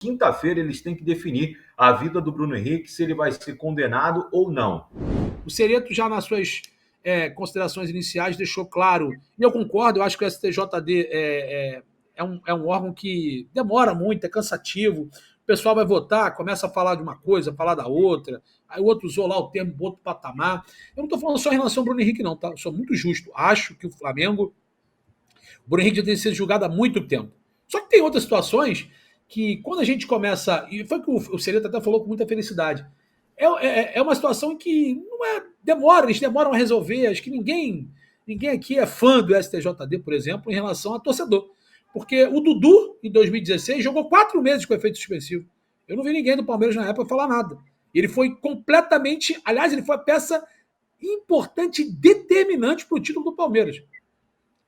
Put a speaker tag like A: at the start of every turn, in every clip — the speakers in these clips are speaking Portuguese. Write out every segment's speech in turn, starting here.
A: quinta-feira eles têm que definir a vida do Bruno Henrique, se ele vai ser condenado ou não.
B: O Cereto já nas suas considerações iniciais deixou claro, e eu concordo, eu acho que o STJD é um órgão que demora muito, é cansativo, o pessoal vai votar, começa a falar de uma coisa, falar da outra, aí o outro usou lá o termo outro patamar. Eu não estou falando só em relação ao Bruno Henrique, não, tá? Eu sou muito justo. Acho que o Flamengo, o Bruno Henrique já tem sido julgado há muito tempo. Só que tem outras situações que, quando a gente começa, e foi o que o Cereto até falou com muita felicidade, é uma situação que não é. Demora, eles demoram a resolver. Acho que ninguém aqui é fã do STJD, por exemplo, em relação a torcedor. Porque o Dudu, em 2016, jogou 4 meses com efeito suspensivo. Eu não vi ninguém do Palmeiras na época falar nada. Ele foi completamente. Aliás, ele foi a peça importante e determinante para o título do Palmeiras.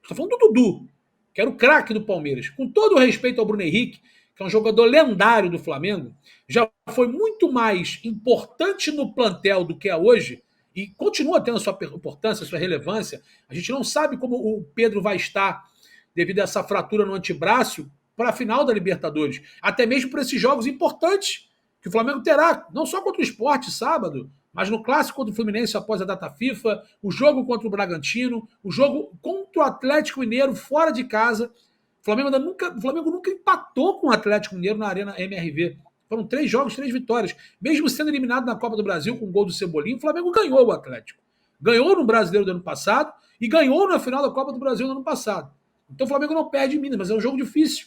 B: Estou falando do Dudu, que era o craque do Palmeiras. Com todo o respeito ao Bruno Henrique, que é um jogador lendário do Flamengo, já foi muito mais importante no plantel do que é hoje, e continua tendo a sua importância, a sua relevância. A gente não sabe como o Pedro vai estar devido a essa fratura no antebraço para a final da Libertadores. Até mesmo para esses jogos importantes que o Flamengo terá, não só contra o Sport sábado, mas no clássico contra o Fluminense após a data FIFA, o jogo contra o Bragantino, o jogo contra o Atlético Mineiro fora de casa. O Flamengo nunca empatou com o Atlético Mineiro na Arena MRV. Foram 3 jogos, 3 vitórias. Mesmo sendo eliminado na Copa do Brasil com o gol do Cebolinha, o Flamengo ganhou o Atlético. Ganhou no Brasileiro do ano passado e ganhou na final da Copa do Brasil do ano passado. Então o Flamengo não perde em Minas, mas é um jogo difícil.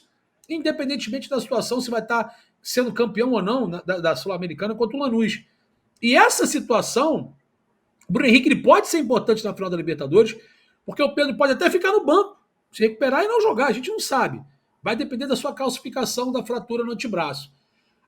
B: Independentemente da situação, se vai estar sendo campeão ou não da Sul-Americana contra o Lanús. E essa situação, o Bruno Henrique ele pode ser importante na final da Libertadores, porque o Pedro pode até ficar no banco, se recuperar e não jogar, a gente não sabe. Vai depender da sua calcificação da fratura no antebraço.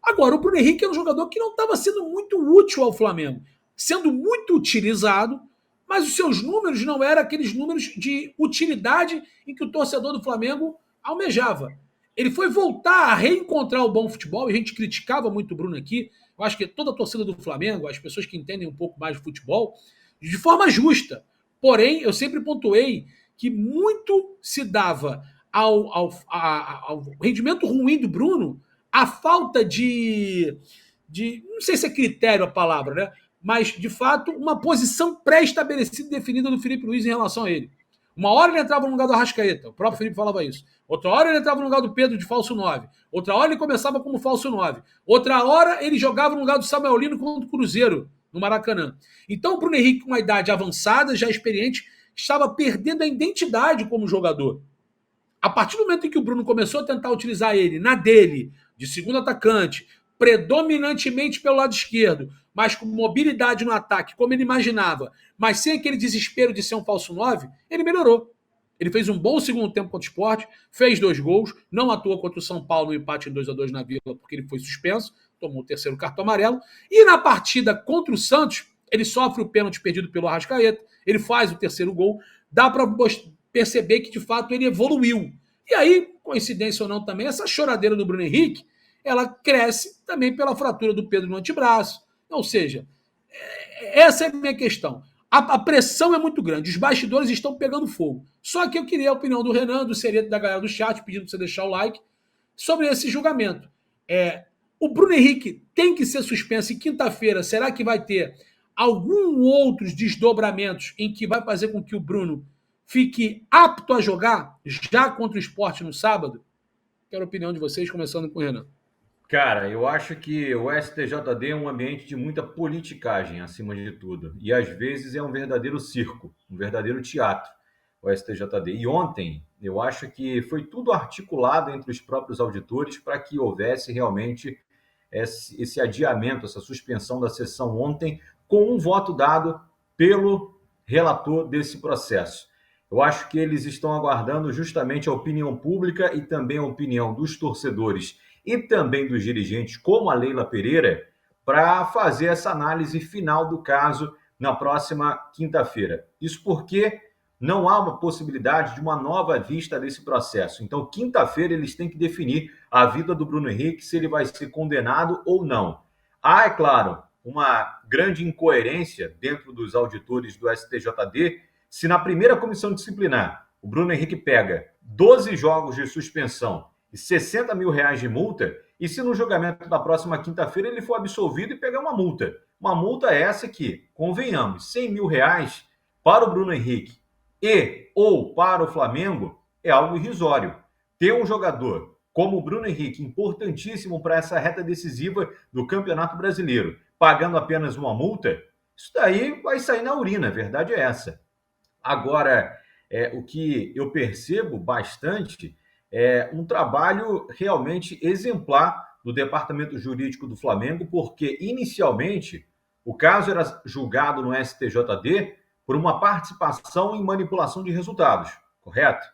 B: Agora, o Bruno Henrique é um jogador que não estava sendo muito útil ao Flamengo, sendo muito utilizado, mas os seus números não eram aqueles números de utilidade em que o torcedor do Flamengo almejava. Ele foi voltar a reencontrar o bom futebol, e a gente criticava muito o Bruno aqui. Eu acho que toda a torcida do Flamengo, as pessoas que entendem um pouco mais de futebol, de forma justa. Porém, eu sempre pontuei que muito se dava ao rendimento ruim do Bruno a falta de. Não sei se é critério a palavra, né? Mas, de fato, uma posição pré-estabelecida e definida do Felipe Luiz em relação a ele. Uma hora ele entrava no lugar do Arrascaeta, o próprio Felipe falava isso. Outra hora ele entrava no lugar do Pedro de falso 9. Outra hora ele começava como falso 9. Outra hora ele jogava no lugar do Samuel Lino contra o Cruzeiro, no Maracanã. Então o Bruno Henrique, com uma idade avançada, já experiente, estava perdendo a identidade como jogador. A partir do momento em que o Bruno começou a tentar utilizar ele na dele, de segundo atacante, predominantemente pelo lado esquerdo, mas com mobilidade no ataque, como ele imaginava, mas sem aquele desespero de ser um falso 9, ele melhorou. Ele fez um bom segundo tempo contra o Sport, fez 2 gols, não atuou contra o São Paulo no empate em 2-2 na Vila, porque ele foi suspenso, tomou o 3º cartão amarelo, e na partida contra o Santos, ele sofre o pênalti perdido pelo Arrascaeta, ele faz o 3º gol, dá para perceber que de fato ele evoluiu. E aí, coincidência ou não também, essa choradeira do Bruno Henrique, ela cresce também pela fratura do Pedro no antebraço. Ou seja, essa é a minha questão. A pressão é muito grande, os bastidores estão pegando fogo. Só que eu queria a opinião do Renan, do Cereto, da galera do chat, pedindo para você deixar o like, sobre esse julgamento. O Bruno Henrique tem que ser suspenso e quinta-feira, será que vai ter algum outros desdobramentos em que vai fazer com que o Bruno fique apto a jogar já contra o Sport no sábado? Quero a opinião de vocês, começando com o Renan.
A: Cara, eu acho que o STJD é um ambiente de muita politicagem, acima de tudo. E às vezes é um verdadeiro circo, um verdadeiro teatro, o STJD. E ontem, eu acho que foi tudo articulado entre os próprios auditores para que houvesse realmente esse adiamento, essa suspensão da sessão ontem, com um voto dado pelo relator desse processo. Eu acho que eles estão aguardando justamente a opinião pública e também a opinião dos torcedores e também dos dirigentes, como a Leila Pereira, para fazer essa análise final do caso na próxima quinta-feira. Isso porque não há uma possibilidade de uma nova vista desse processo. Então, quinta-feira, eles têm que definir a vida do Bruno Henrique, se ele vai ser condenado ou não. Há, é claro, uma grande incoerência dentro dos auditores do STJD, se na primeira comissão disciplinar o Bruno Henrique pega 12 jogos de suspensão e R$ 60 mil de multa, E se no julgamento da próxima quinta-feira ele for absolvido e pegar uma multa essa que, convenhamos, R$ 100 mil para o Bruno Henrique e ou para o Flamengo é algo irrisório. Ter um jogador como o Bruno Henrique, importantíssimo para essa reta decisiva do Campeonato Brasileiro, pagando apenas uma multa, isso daí vai sair na urina, a verdade é essa. Agora, o que eu percebo bastante é um trabalho realmente exemplar do Departamento Jurídico do Flamengo, porque inicialmente o caso era julgado no STJD por uma participação em manipulação de resultados, correto?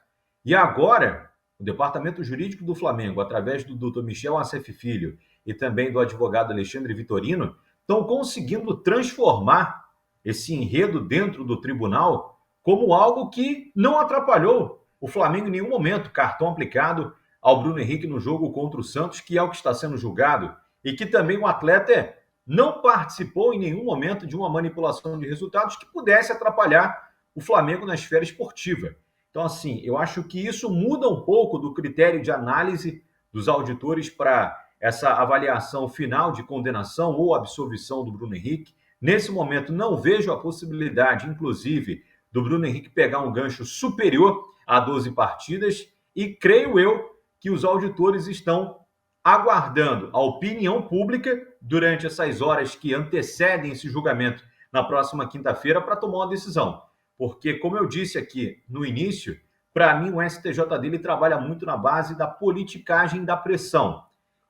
A: E agora, o Departamento Jurídico do Flamengo, através do Dr. Michel Assef Filho e também do advogado Alexandre Vitorino, estão conseguindo transformar esse enredo dentro do tribunal como algo que não atrapalhou o Flamengo em nenhum momento. Cartão aplicado ao Bruno Henrique no jogo contra o Santos, que é o que está sendo julgado, e que também o atleta não participou em nenhum momento de uma manipulação de resultados que pudesse atrapalhar o Flamengo na esfera esportiva. Então, assim, eu acho que isso muda um pouco do critério de análise dos auditores para essa avaliação final de condenação ou absolvição do Bruno Henrique. Nesse momento, não vejo a possibilidade, inclusive, do Bruno Henrique pegar um gancho superior a 12 partidas e creio eu que os auditores estão aguardando a opinião pública durante essas horas que antecedem esse julgamento na próxima quinta-feira para tomar uma decisão. Porque, como eu disse aqui no início, para mim o STJD ele trabalha muito na base da politicagem da pressão.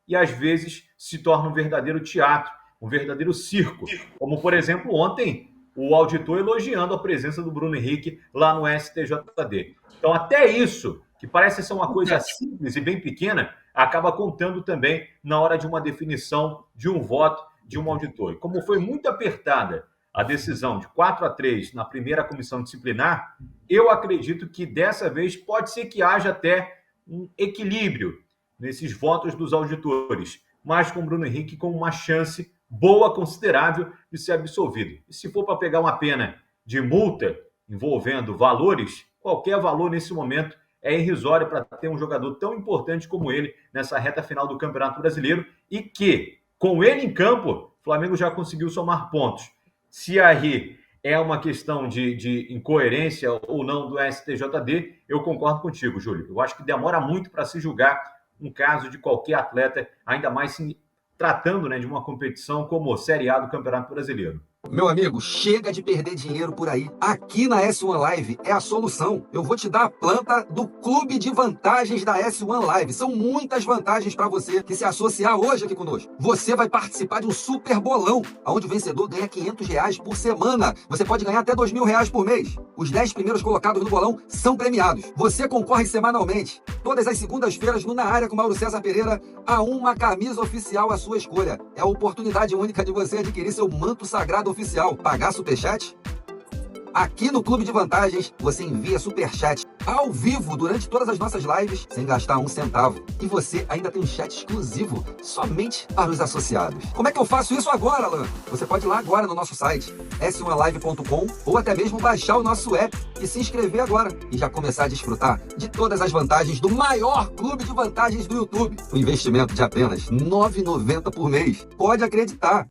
A: E às vezes se torna um verdadeiro teatro, um verdadeiro circo. Como, por exemplo, ontem, o auditor elogiando a presença do Bruno Henrique lá no STJD. Então, até isso, que parece ser uma coisa simples e bem pequena, acaba contando também na hora de uma definição de um voto de um auditor. E como foi muito apertada a decisão de 4-3 na primeira comissão disciplinar, eu acredito que dessa vez pode ser que haja até um equilíbrio nesses votos dos auditores, mas com o Bruno Henrique com uma chance boa, considerável, de ser absolvido. E se for para pegar uma pena de multa envolvendo valores, qualquer valor nesse momento é irrisório para ter um jogador tão importante como ele nessa reta final do Campeonato Brasileiro e que, com ele em campo, o Flamengo já conseguiu somar pontos. Se aí é uma questão de incoerência ou não do STJD, eu concordo contigo, Júlio. Eu acho que demora muito para se julgar um caso de qualquer atleta, ainda mais se tratando, né, de uma competição como a Série A do Campeonato Brasileiro.
C: Meu amigo, chega de perder dinheiro por aí. Aqui na S1 Live é a solução. Eu vou te dar a planta do Clube de Vantagens da S1 Live. São muitas vantagens para você que se associar hoje aqui conosco. Você vai participar de um super bolão, onde o vencedor ganha R$ 500 por semana. Você pode ganhar até R$ 2.000 por mês. Os 10 primeiros colocados no bolão são premiados. Você concorre semanalmente, todas as segundas-feiras no Na Área com Mauro César Pereira, a uma camisa oficial à sua escolha. É a oportunidade única de você adquirir seu manto sagrado oficial. Pagar superchat? Aqui no Clube de Vantagens, você envia superchat ao vivo durante todas as nossas lives, sem gastar um centavo. E você ainda tem um chat exclusivo somente para os associados. Como é que eu faço isso agora, Alan? Você pode ir lá agora no nosso site, s1live.com, ou até mesmo baixar o nosso app e se inscrever agora e já começar a desfrutar de todas as vantagens do maior clube de vantagens do YouTube. Um investimento de apenas R$ 9,90 por mês. Pode acreditar.